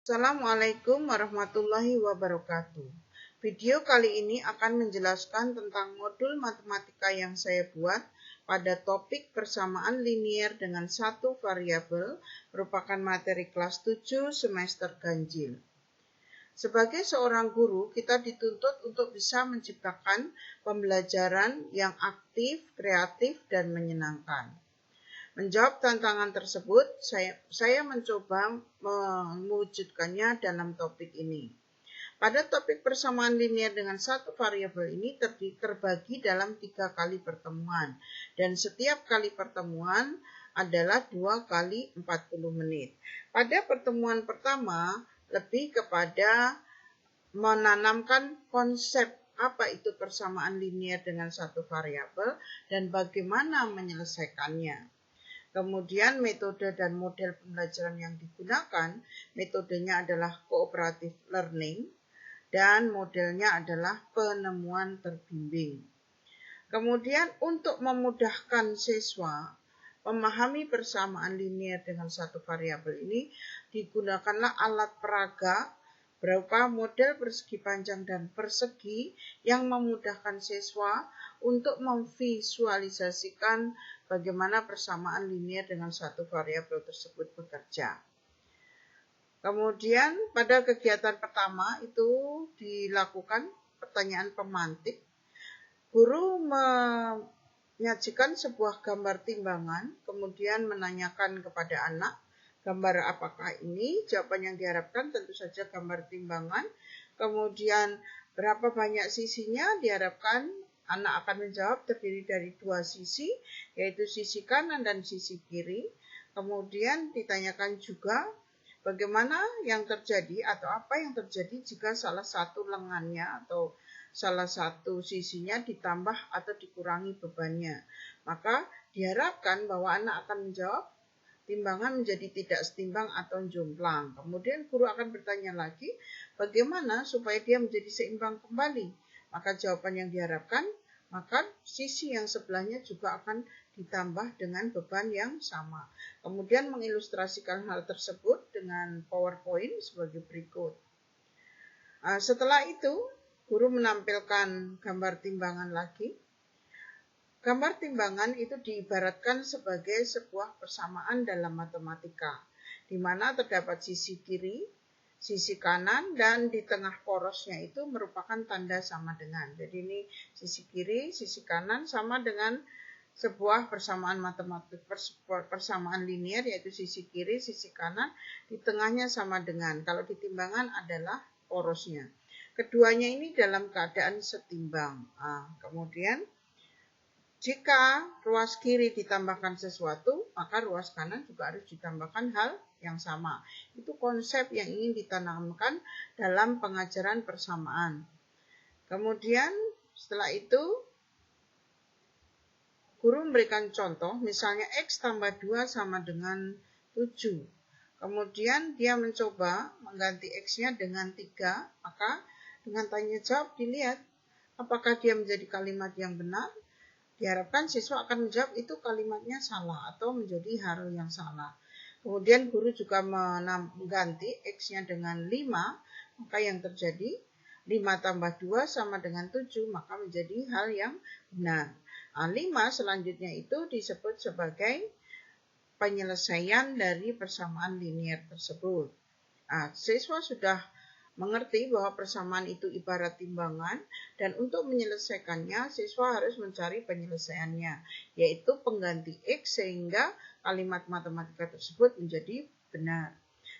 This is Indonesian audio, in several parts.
Assalamualaikum warahmatullahi wabarakatuh. Video kali ini akan menjelaskan tentang modul matematika yang saya buat pada topik persamaan linier dengan satu variabel merupakan materi kelas 7 semester ganjil. Sebagai seorang guru, kita dituntut untuk bisa menciptakan pembelajaran yang aktif, kreatif, dan menyenangkan. Menjawab tantangan tersebut, saya mencoba mewujudkannya dalam topik ini. Pada topik persamaan linier dengan satu variabel ini terbagi dalam 3 kali pertemuan, dan setiap kali pertemuan adalah 2 kali 40 menit. Pada pertemuan pertama, lebih kepada menanamkan konsep apa itu persamaan linier dengan satu variabel dan bagaimana menyelesaikannya. Kemudian metode dan model pembelajaran yang digunakan, metodenya adalah cooperative learning dan modelnya adalah penemuan terbimbing. Kemudian untuk memudahkan siswa memahami persamaan linier dengan satu variabel ini, digunakanlah alat peraga berupa model persegi panjang dan persegi yang memudahkan siswa untuk memvisualisasikan bagaimana persamaan linier dengan satu variabel tersebut bekerja. Kemudian pada kegiatan pertama itu dilakukan pertanyaan pemantik. Guru menyajikan sebuah gambar timbangan, kemudian menanyakan kepada anak, gambar apakah ini? Jawaban yang diharapkan tentu saja gambar timbangan. Kemudian berapa banyak sisinya? Diharapkan anak akan menjawab terdiri dari 2 sisi, yaitu sisi kanan dan sisi kiri. Kemudian ditanyakan juga bagaimana yang terjadi atau apa yang terjadi jika salah satu lengannya atau salah satu sisinya ditambah atau dikurangi bebannya. Maka diharapkan bahwa anak akan menjawab timbangan menjadi tidak setimbang atau jomplang. Kemudian guru akan bertanya lagi bagaimana supaya dia menjadi seimbang kembali. Maka jawaban yang diharapkan, maka sisi yang sebelahnya juga akan ditambah dengan beban yang sama. Kemudian mengilustrasikan hal tersebut dengan PowerPoint sebagai berikut. Setelah itu, guru menampilkan gambar timbangan lagi. Gambar timbangan itu diibaratkan sebagai sebuah persamaan dalam matematika, di mana terdapat sisi kiri, sisi kanan, dan di tengah porosnya itu merupakan tanda sama dengan. Jadi ini sisi kiri, sisi kanan sama dengan sebuah persamaan matematik, persamaan linier, yaitu sisi kiri, sisi kanan, di tengahnya sama dengan. Kalau di timbangan adalah porosnya. Keduanya ini dalam keadaan setimbang. Kemudian jika ruas kiri ditambahkan sesuatu, maka ruas kanan juga harus ditambahkan hal yang sama. Itu konsep yang ingin ditanamkan dalam pengajaran persamaan. Kemudian setelah itu, guru memberikan contoh, misalnya X tambah 2 sama dengan 7. Kemudian dia mencoba mengganti X-nya dengan 3, maka dengan tanya jawab dilihat apakah dia menjadi kalimat yang benar. Diharapkan siswa akan menjawab itu kalimatnya salah atau menjadi hal yang salah. Kemudian guru juga mengganti X-nya dengan 5, maka yang terjadi 5 tambah 2 sama dengan 7, maka menjadi hal yang benar. 5 selanjutnya itu disebut sebagai penyelesaian dari persamaan linier tersebut. Siswa sudah mengerti bahwa persamaan itu ibarat timbangan, dan untuk menyelesaikannya siswa harus mencari penyelesaiannya, yaitu pengganti X sehingga kalimat matematika tersebut menjadi benar.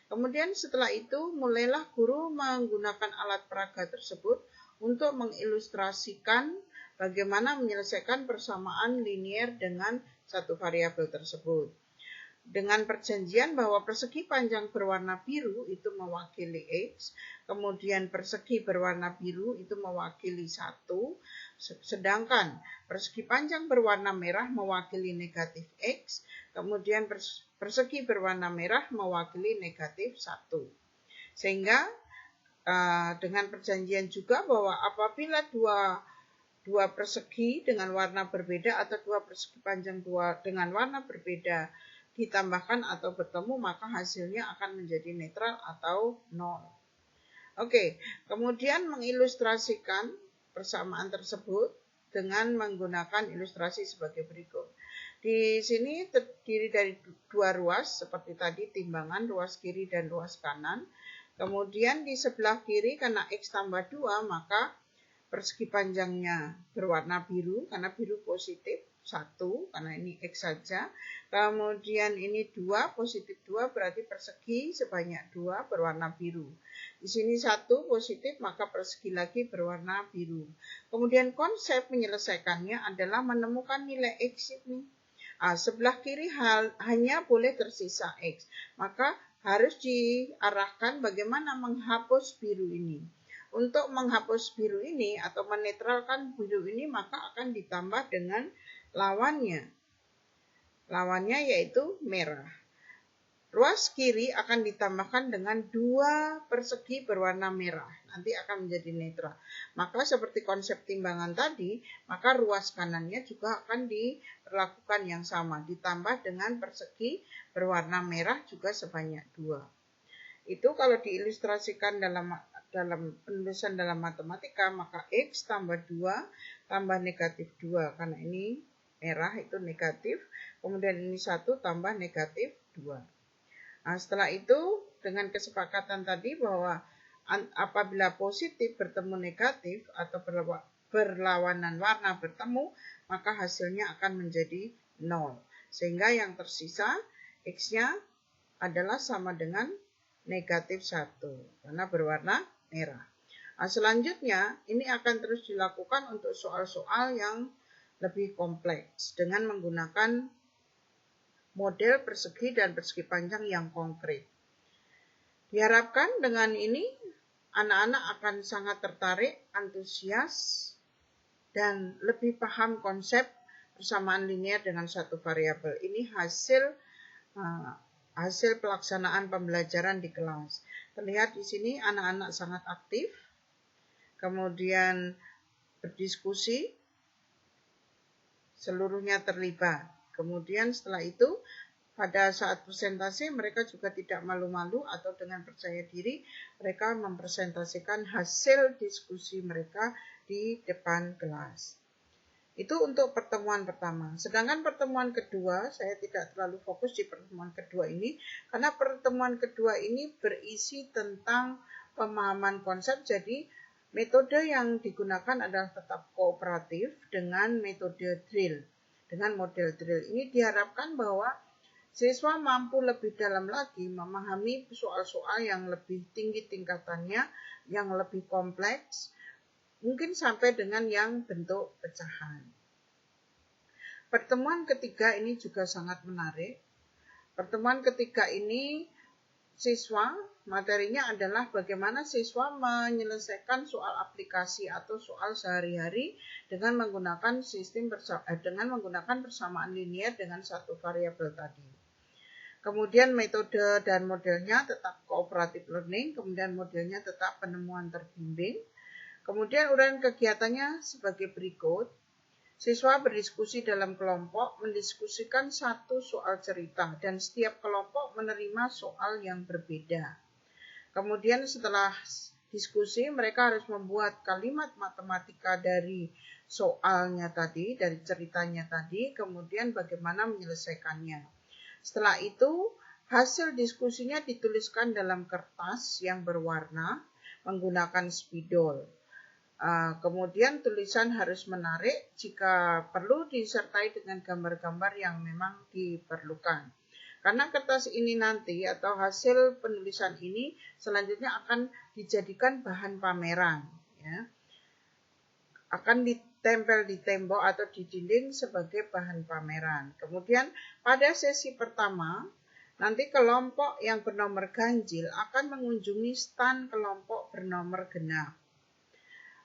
Kemudian setelah itu mulailah guru menggunakan alat peraga tersebut untuk mengilustrasikan bagaimana menyelesaikan persamaan linier dengan satu variabel tersebut. Dengan perjanjian bahwa persegi panjang berwarna biru itu mewakili X, kemudian persegi berwarna biru itu mewakili 1, sedangkan persegi panjang berwarna merah mewakili negatif X, kemudian persegi berwarna merah mewakili negatif 1. Sehingga dengan perjanjian juga bahwa apabila dua persegi dengan warna berbeda atau dua persegi panjang dengan warna berbeda ditambahkan atau bertemu, maka hasilnya akan menjadi netral atau nol. Oke, kemudian mengilustrasikan persamaan tersebut dengan menggunakan ilustrasi sebagai berikut. Di sini terdiri dari dua ruas, seperti tadi timbangan ruas kiri dan ruas kanan. Kemudian di sebelah kiri karena X tambah 2, maka persegi panjangnya berwarna biru, karena biru positif, 1, karena ini X saja. Kemudian ini 2, positif 2, berarti persegi sebanyak 2 berwarna biru. Di sini 1 positif, maka persegi lagi berwarna biru. Kemudian konsep menyelesaikannya adalah menemukan nilai X ini. Sebelah kiri hanya boleh tersisa X. Maka harus diarahkan bagaimana menghapus biru ini. Untuk menghapus biru ini atau menetralkan biru ini, maka akan ditambah dengan lawannya. Lawannya yaitu merah. Ruas kiri akan ditambahkan dengan 2 persegi berwarna merah. Nanti akan menjadi netral. Maka seperti konsep timbangan tadi, maka ruas kanannya juga akan diperlakukan yang sama. Ditambah dengan persegi berwarna merah juga sebanyak 2. Itu kalau diilustrasikan dalam penulisan dalam matematika, maka X tambah 2 tambah negatif 2. Karena ini merah itu negatif. Kemudian ini 1 tambah negatif 2. Setelah itu dengan kesepakatan tadi bahwa apabila positif bertemu negatif atau berlawanan warna bertemu, maka hasilnya akan menjadi 0. Sehingga yang tersisa X-nya adalah sama dengan negatif 1 karena berwarna merah. Selanjutnya ini akan terus dilakukan untuk soal-soal yang lebih kompleks dengan menggunakan model persegi dan persegi panjang yang konkret. Diharapkan dengan ini anak-anak akan sangat tertarik, antusias, dan lebih paham konsep persamaan linear dengan satu variabel. Ini hasil pelaksanaan pembelajaran di kelas. Terlihat di sini anak-anak sangat aktif, kemudian berdiskusi, seluruhnya terlibat. Kemudian setelah itu, pada saat presentasi mereka juga tidak malu-malu atau dengan percaya diri, mereka mempresentasikan hasil diskusi mereka di depan kelas. Itu untuk pertemuan pertama. Sedangkan pertemuan kedua, saya tidak terlalu fokus di pertemuan kedua ini, karena pertemuan kedua ini berisi tentang pemahaman konsep, jadi metode yang digunakan adalah tetap kooperatif dengan metode drill. Dengan model drill ini diharapkan bahwa siswa mampu lebih dalam lagi memahami soal-soal yang lebih tinggi tingkatannya, yang lebih kompleks, mungkin sampai dengan yang bentuk pecahan. Pertemuan ketiga ini juga sangat menarik. Pertemuan ketiga ini siswa, materinya adalah bagaimana siswa menyelesaikan soal aplikasi atau soal sehari-hari dengan menggunakan persamaan linear dengan satu variabel tadi. Kemudian metode dan modelnya tetap cooperative learning, kemudian modelnya tetap penemuan terbimbing. Kemudian uraian kegiatannya sebagai berikut. Siswa berdiskusi dalam kelompok, mendiskusikan satu soal cerita, dan setiap kelompok menerima soal yang berbeda. Kemudian setelah diskusi, mereka harus membuat kalimat matematika dari soalnya tadi, dari ceritanya tadi, kemudian bagaimana menyelesaikannya. Setelah itu, hasil diskusinya dituliskan dalam kertas yang berwarna menggunakan spidol. Kemudian tulisan harus menarik, jika perlu disertai dengan gambar-gambar yang memang diperlukan. Karena kertas ini nanti atau hasil penulisan ini selanjutnya akan dijadikan bahan pameran, ya. Akan ditempel di tembok atau di dinding sebagai bahan pameran. Kemudian pada sesi pertama, nanti kelompok yang bernomor ganjil akan mengunjungi stan kelompok bernomor genap.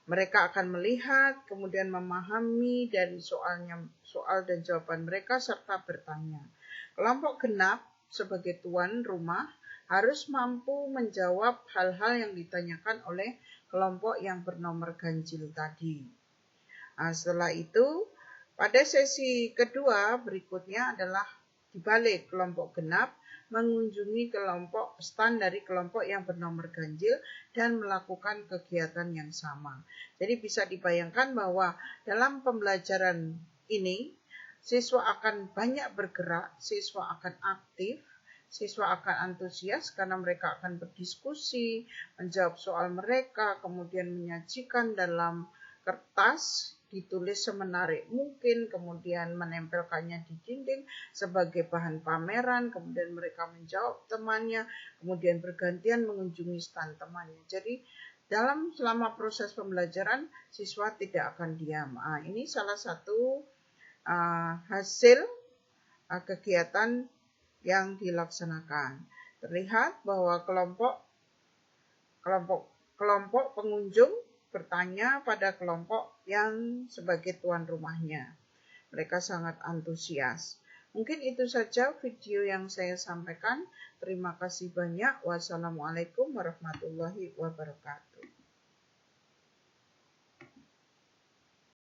Mereka akan melihat, kemudian memahami dari soal dan jawaban mereka serta bertanya. Kelompok genap sebagai tuan rumah harus mampu menjawab hal-hal yang ditanyakan oleh kelompok yang bernomor ganjil tadi. Setelah itu, pada sesi kedua berikutnya adalah dibalik kelompok genap mengunjungi kelompok stand dari kelompok yang bernomor ganjil dan melakukan kegiatan yang sama. Jadi bisa dibayangkan bahwa dalam pembelajaran ini siswa akan banyak bergerak, siswa akan aktif, siswa akan antusias karena mereka akan berdiskusi, menjawab soal mereka, kemudian menyajikan dalam kertas, ditulis semenarik mungkin, kemudian menempelkannya di dinding sebagai bahan pameran, kemudian mereka menjawab temannya, kemudian bergantian mengunjungi stand temannya. Jadi selama proses pembelajaran siswa tidak akan diam. Ini salah satu hasil kegiatan yang dilaksanakan. Terlihat bahwa kelompok pengunjung bertanya pada kelompok yang sebagai tuan rumahnya. Mereka sangat antusias. Mungkin itu saja video yang saya sampaikan. Terima kasih banyak. Wassalamualaikum warahmatullahi wabarakatuh.